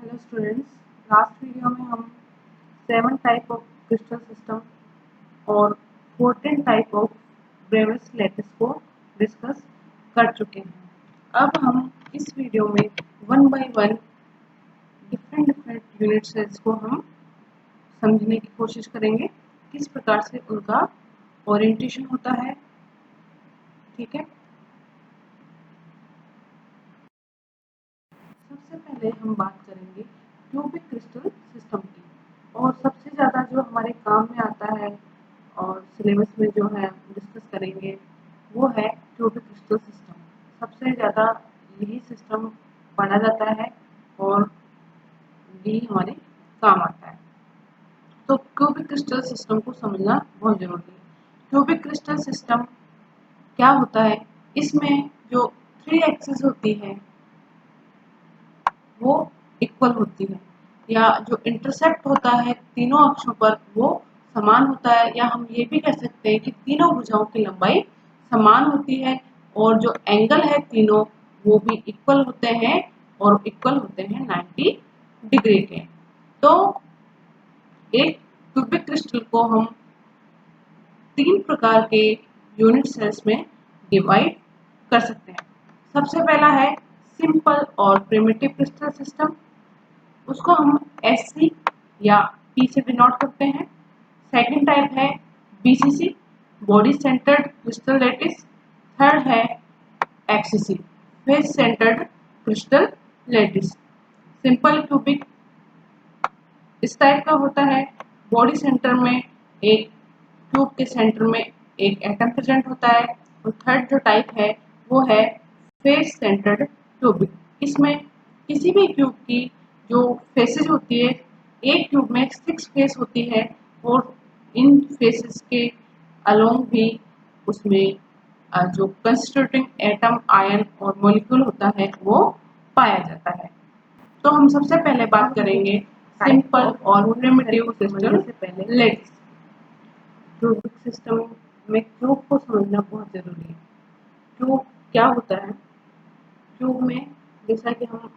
Hello students, last video में हम 7 type of crystal system और 14 टाइप ऑफ ब्रेविस लैटिस को डिस्कस कर चुके हैं। अब हम इस वीडियो में 1 बाय 1 डिफरेंट यूनिट सेल्स को हम समझने की कोशिश करेंगे, किस प्रकार से उनका ओरिएंटेशन होता है। ठीक है, सबसे पहले हम बात करेंगे क्यूबिक क्रिस्टल सिस्टम की, और सबसे ज़्यादा जो हमारे काम में आता है और सिलेबस में जो है डिस्कस करेंगे वो है क्यूबिक क्रिस्टल सिस्टम। सबसे ज़्यादा यही सिस्टम पढ़ा जाता है और यही हमारे काम आता है। तो क्यूबिक क्रिस्टल सिस्टम को समझना बहुत ज़रूरी है। क्यूबिक क्रिस्टल सिस्टम क्या होता है, इसमें जो 3 एक्सिस होती है वो इक्वल होती है, या जो इंटरसेप्ट होता है तीनों अक्षों पर वो समान होता है, या हम ये भी कह सकते हैं कि तीनों भुजाओं की लंबाई समान होती है, और जो एंगल है तीनों वो भी इक्वल होते हैं और इक्वल होते हैं 90 डिग्री के। तो एक क्यूबिक क्रिस्टल को हम 3 प्रकार के यूनिट सेल्स में डिवाइड कर सकते हैं। सबसे पहला है सिंपल और प्रिमिटिव क्रिस्टल सिस्टम, उसको हम SC या P से डिनोट करते हैं। सेकंड टाइप है BCC, body centred crystal lattice. Third है XCC, face centred crystal lattice. Simple cubic इस टाइप का होता है, बॉडी सेंटर में एक क्यूब के सेंटर में एक एटम प्रेजेंट होता है। और थर्ड जो टाइप है वो है फेस सेंटर्ड क्यूबिक। इसमें किसी भी क्यूब की जो फेसेस होती है, एक क्यूब में 6 फेस होती है, और इन फेसेस के अलोंग भी उसमें जो कंस्टिट्यूटिंग एटम, आयन और मॉलिक्यूल होता है वो पाया जाता है। तो हम सबसे पहले बात करेंगे सिंपल और प्रिमिटिव क्रिस्टल से पहले लेट्स क्यूबिक सिस्टम में क्यूब को समझना बहुत जरूरी है। क्यूब क्या होता है, क्यूब में जैसा कि हम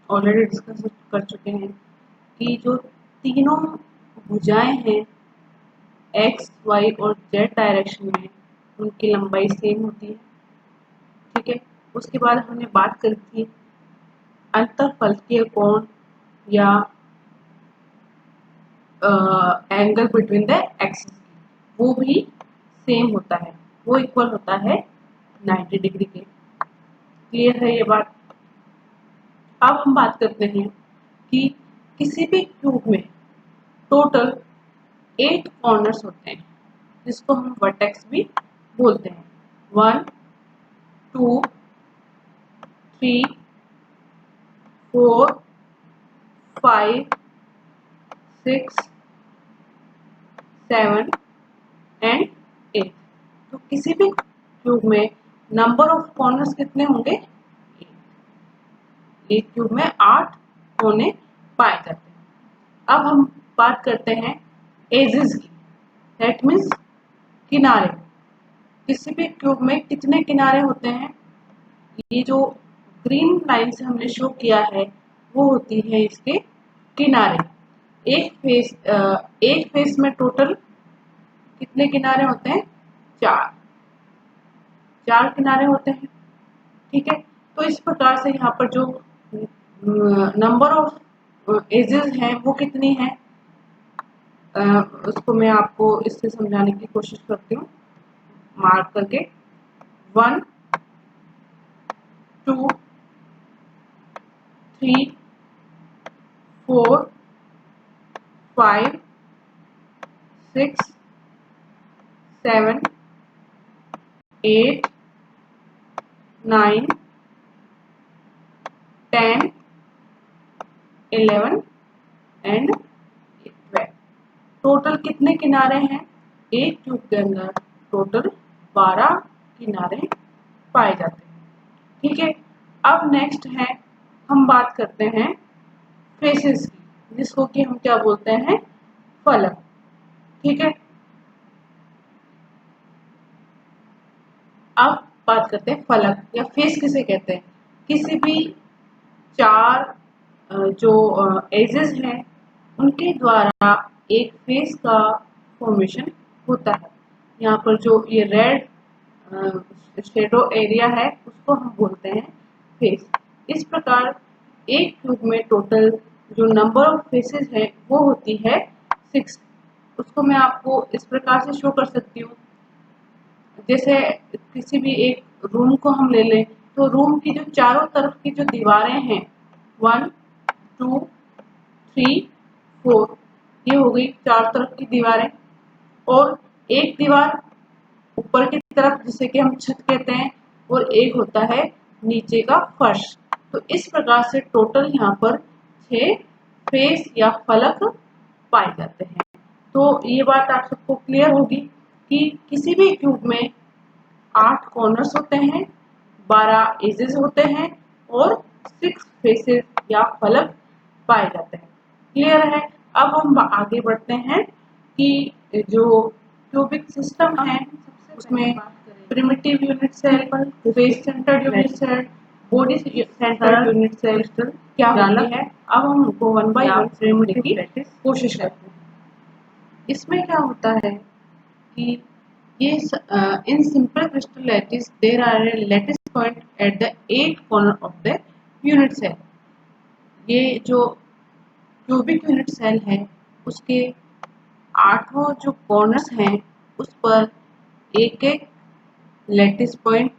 ऑलरेडी डिस्कस कर चुके हैं कि जो तीनों भुजाएं हैं एक्स, वाई और जेड डायरेक्शन में, उनकी लंबाई सेम होती है। ठीक है, उसके बाद हमने बात करी थी अंतःफलकीय कोण या एंगल बिटवीन द एक्सिस, वो भी सेम होता है, वो इक्वल होता है 90 डिग्री के। क्लियर है ये बात। अब हम बात करते हैं कि किसी भी क्यूब में टोटल 8 कॉर्नर्स होते हैं, जिसको हम वर्टेक्स भी बोलते हैं। 1 2 3 4 5 6 7 एंड 8। तो किसी भी क्यूब में नंबर ऑफ कॉर्नर्स कितने होंगे? 8। एक क्यूब में 8 कोने पाए जाते हैं। अब हम बात करते हैं एजेस की, दैट मीन्स किनारे। किसी भी क्यूब में कितने किनारे होते हैं? ये जो ग्रीन लाइन से हमने शो किया है वो होती है इसके किनारे। एक फेस में टोटल कितने किनारे होते हैं? 4 किनारे होते हैं। ठीक है, तो इस प्रकार से यहाँ पर जो नंबर ऑफ एजेस हैं वो कितनी है, उसको मैं आपको इससे समझाने की कोशिश करती हूँ मार्क करके। 1 2 3 4 5 6 7 8 9 10 11 एंड 12। टोटल कितने किनारे हैं? एक क्यूब के अंदर टोटल 12 किनारे पाए जाते हैं। ठीक है, अब नेक्स्ट है हम बात करते हैं फेसेस की, जिसको कि हम क्या बोलते हैं? फलक। ठीक है, अब बात करते हैं फलक या फेस किसे कहते हैं। किसी भी 4 जो एजेस हैं उनके द्वारा एक फेस का फॉर्मेशन होता है। यहाँ पर जो ये रेड शेडो एरिया है उसको हम बोलते हैं फेस। इस प्रकार एक क्यूब में टोटल जो नंबर ऑफ फेसेस है वो होती है 6। उसको मैं आपको इस प्रकार से शो कर सकती हूँ। जैसे किसी भी एक रूम को हम ले लें तो रूम की जो चारों तरफ की जो दीवारें हैं 1 2 3 4 ये हो गई चार तरफ की दीवारें, और एक दीवार ऊपर की तरफ जिसे कि हम छत कहते हैं, और एक होता है नीचे का फर्श। तो इस प्रकार से टोटल यहाँ पर 6 फेस या फलक पाए जाते हैं। तो ये बात आप सबको क्लियर होगी कि किसी भी क्यूब में 8 कॉर्नर्स होते हैं, 12 एजेस होते हैं और 6 फेसेस या फलक पाए जाते हैं। क्लियर है? अब हम आगे बढ़ते हैं कि जो क्यूबिक सिस्टम है उसमें primitive unit cell, face centred unit cell, body centred unit cell क्या होती है। अब हम उनको वन बाय वन प्रिमिटिव की कोशिश करते हैं। इसमें क्या होता है कि ये in simple crystal lattice there are a lattice point at the 8 corner of the unit cell। ये जो क्यूबिक यूनिट सेल है उसके 8 जो कॉर्नर्स हैं उस पर एक एक लैटिस पॉइंट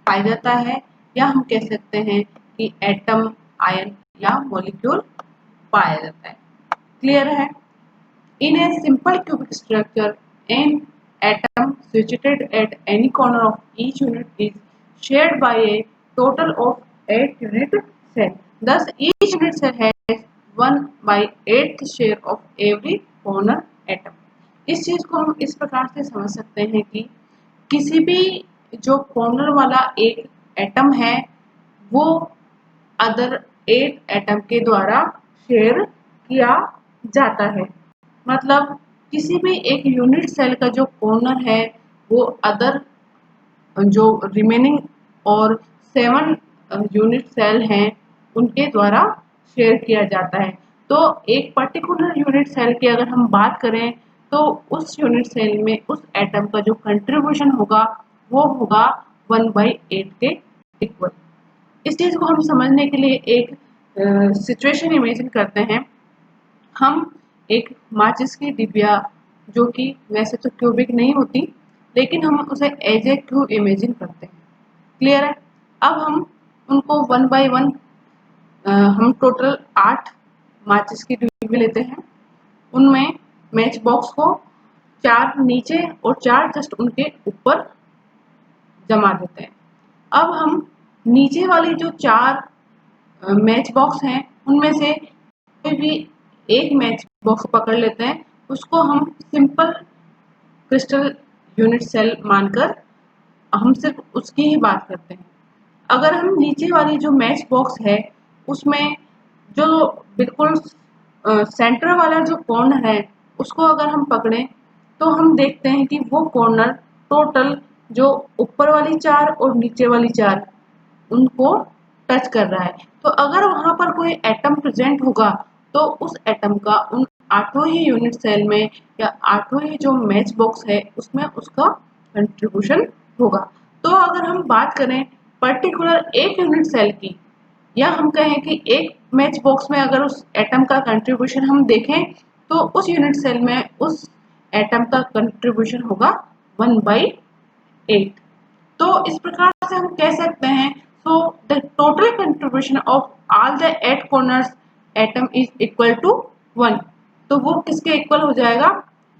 पाया जाता है, या हम कह सकते हैं कि एटम, आयन या मॉलिक्यूल पाया जाता है। क्लियर है? In a simple cubic structure, an atom situated at any corner of each unit is shared by a total of 8 unit cell. Thus, each unit cell has 1/8th share of every corner atom. इस चीज को हम इस प्रकार से समझ सकते हैं कि किसी भी जो कॉर्नर वाला एक एटम है वो अदर 8 एटम के द्वारा शेयर किया जाता है। मतलब किसी भी एक यूनिट सेल का जो कॉर्नर है वो अदर जो रिमेनिंग और 7 यूनिट सेल हैं उनके द्वारा शेयर किया जाता है। तो एक पर्टिकुलर यूनिट सेल की अगर हम बात करें तो उस यूनिट सेल में उस एटम का जो कंट्रीब्यूशन होगा वो होगा 1/8 के इक्वल। इस चीज को हम समझने के लिए एक सिचुएशन इमेजिन करते हैं। हम एक माचिस की डिबिया जो कि वैसे तो क्यूबिक नहीं होती लेकिन हम उसे एज ए क्यूब इमेजिन करते हैं। क्लियर है? अब हम उनको 1 बाय 1 हम टोटल 8 माचिस की डिब्बी लेते हैं। उनमें मैच बॉक्स को 4 नीचे और 4 जस्ट उनके ऊपर जमा देते हैं। अब हम नीचे वाली जो 4 मैच बॉक्स हैं उनमें से कोई भी एक मैच बॉक्स पकड़ लेते हैं, उसको हम सिंपल क्रिस्टल यूनिट सेल मानकर हम सिर्फ उसकी ही बात करते हैं। अगर हम नीचे वाली जो मैच बॉक्स है उसमें जो बिल्कुल सेंटर वाला जो कॉर्नर है उसको अगर हम पकड़ें तो हम देखते हैं कि वो कॉर्नर टोटल जो ऊपर वाली 4 और नीचे वाली 4 उनको टच कर रहा है। तो अगर वहां पर कोई एटम प्रेजेंट होगा तो उस एटम का उन 8 ही यूनिट सेल में या 8 ही जो मैच बॉक्स है उसमें उसका कंट्रीब्यूशन होगा। तो अगर हम बात करें पर्टिकुलर एक यूनिट सेल की, या हम कहें कि एक मैच बॉक्स में अगर उस एटम का कंट्रीब्यूशन हम देखें तो उस यूनिट सेल में उस एटम का कंट्रीब्यूशन होगा 1/8। तो इस प्रकार से हम कह सकते हैं so the total contribution of all the 8 corners atom is equal to 1। तो वो किसके इक्वल हो जाएगा?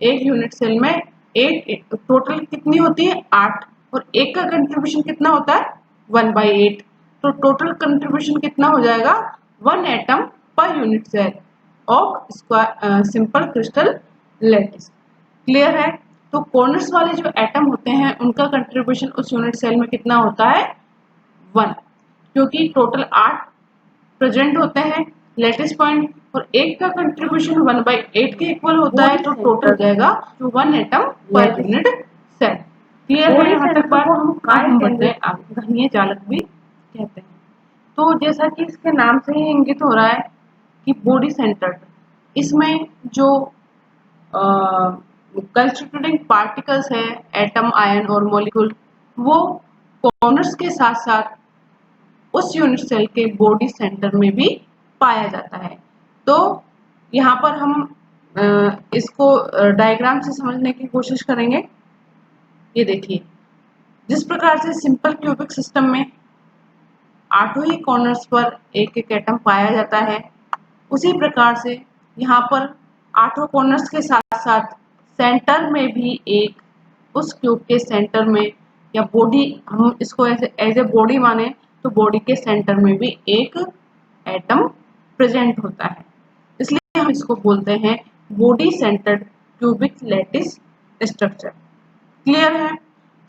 एक यूनिट सेल में 8 टोटल कितनी होती है 8 और एक का कंट्रीब्यूशन कितना होता है 1/8। तो टोटल कंट्रीब्यूशन कितना हो जाएगा 1 atom per unit cell of simple crystal lattice. Clear है? तो कॉर्नर्स वाले जो एटम होते हैं उनका कंट्रीब्यूशन उस यूनिट सेल में कितना होता है 1, क्योंकि टोटल 8 प्रेजेंट होते हैं लैटिस पॉइंट और एक का कंट्रीब्यूशन 1/8 के इक्वल होता है, तो टोटल हो जाएगा 1 atom per unit cell. Clear है? यहाँ तक बात। हम बढ़ते हैं आगे, घनीय जालक भी कहते हैं। तो जैसा कि इसके नाम से ही इंगित हो रहा है कि बॉडी सेंटर्ड, इसमें जो कंस्टिट्यूटिंग पार्टिकल्स है एटम, आयन और मॉलिक्यूल, वो कॉर्नर्स के साथ साथ उस यूनिट सेल के बॉडी सेंटर में भी पाया जाता है। तो यहाँ पर हम इसको डायग्राम से समझने की कोशिश करेंगे। ये देखिए, जिस प्रकार से सिंपल क्यूबिक सिस्टम में 8 ही कॉर्नर्स पर एक एक एटम पाया जाता है, उसी प्रकार से यहाँ पर 8 कॉर्नर्स के साथ साथ सेंटर में भी एक, उस क्यूब के सेंटर में या बॉडी, हम इसको एज ए बॉडी माने तो बॉडी के सेंटर में भी एक एटम प्रेजेंट होता है, इसलिए हम इसको बोलते हैं body centred cubic lattice structure. Clear है?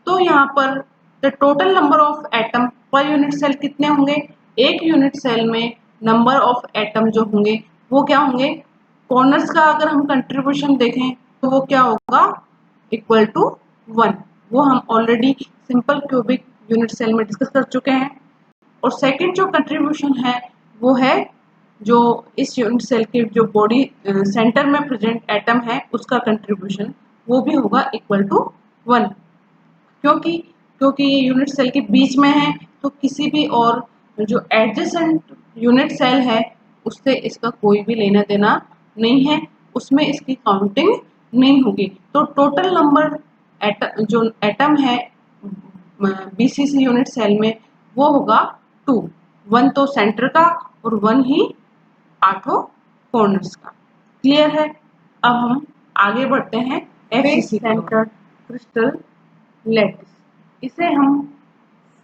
तो यहाँ पर the total number of atom per unit cell कितने होंगे? एक यूनिट सेल में नंबर ऑफ एटम जो होंगे वो क्या होंगे? कॉर्नर्स का अगर हम कंट्रीब्यूशन देखें तो वो क्या होगा? Equal to 1। वो हम already simple cubic unit cell में डिस्कस कर चुके हैं। और सेकंड जो कंट्रीब्यूशन है वो है जो इस यूनिट सेल के जो बॉडी सेंटर में प्रेजेंट एटम है उसका कंट्रीब्यूशन, वो भी होगा इक्वल टू 1। क्योंकि ये यूनिट सेल के बीच में है, तो किसी भी और जो एडजेसेंट यूनिट सेल है उससे इसका कोई भी लेना देना नहीं है, उसमें इसकी काउंटिंग नहीं होगी। तो टोटल नंबर जो एटम है बीसीसी यूनिट सेल में वो होगा 2। 1 तो सेंटर का और 1 ही 8 कॉर्नर्स का। क्लियर है? अब हम आगे बढ़ते हैं एफसीसी सेंटर्ड क्रिस्टल लैटिस। इसे हम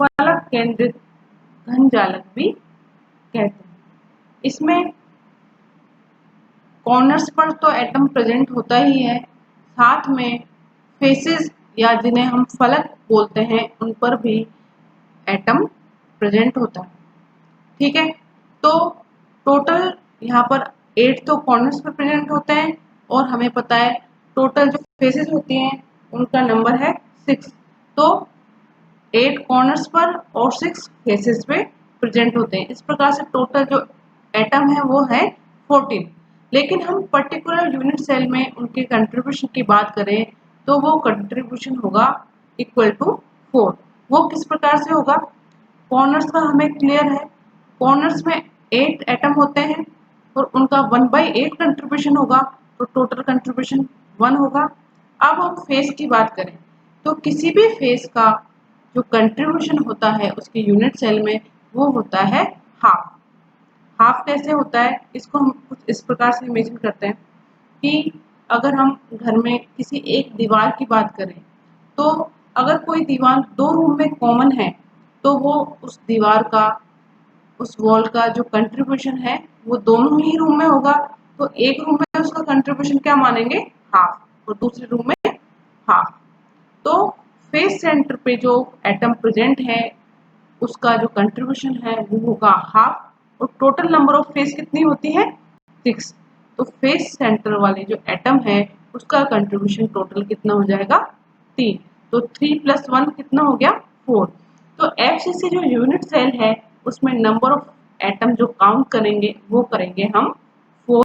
फलक केंद्रित घन जालक भी कहते हैं। इसमें कॉर्नर्स पर तो एटम प्रेजेंट होता ही है, साथ में फेसेस या जिन्हें हम फलक बोलते हैं उन पर भी एटम प्रेजेंट होता है। ठीक है, तो टोटल यहाँ पर 8 तो कॉर्नर्स पर प्रेजेंट होते हैं और हमें पता है टोटल जो फेसेस होती हैं उनका नंबर है 6। तो 8 कॉर्नर्स पर और 6 फेसेस पे प्रेजेंट होते हैं। इस प्रकार से टोटल जो एटम है वो है 14। लेकिन हम पर्टिकुलर यूनिट सेल में उनके कंट्रीब्यूशन की बात करें तो वो कंट्रीब्यूशन होगा इक्वल टू 4। वो किस प्रकार से होगा? कॉर्नर्स का हमें क्लियर है, कॉर्नर्स में 8 एटम होते हैं और उनका 1/8 कंट्रीब्यूशन होगा, तो टोटल कंट्रीब्यूशन 1 होगा। अब हम फेस की बात करें तो किसी भी फेस का जो कंट्रीब्यूशन होता है उसके यूनिट सेल में वो होता है हाफ। हाफ कैसे होता है? इसको हम कुछ इस प्रकार से इमेजिन करते हैं कि अगर हम घर में किसी एक दीवार की बात करें तो अगर कोई दीवार 2 रूम में कॉमन है तो वो उस दीवार का, उस वॉल का जो कंट्रीब्यूशन है वो दोनों ही रूम में होगा। तो एक रूम में उसका कंट्रीब्यूशन क्या मानेंगे? हाफ, और दूसरे रूम में हाफ। तो फेस सेंटर पे जो एटम प्रेजेंट है उसका जो कंट्रीब्यूशन है वो होगा हाफ, और टोटल नंबर ऑफ फेस कितनी होती है? 6। तो फेस सेंटर वाले जो एटम है उसका कंट्रीब्यूशन टोटल कितना हो जाएगा? 3। तो 3 + 1 कितना हो गया? 4। तो एफसीसी जो यूनिट सेल है उसमें नंबर ऑफ एटम जो काउंट करेंगे वो करेंगे हम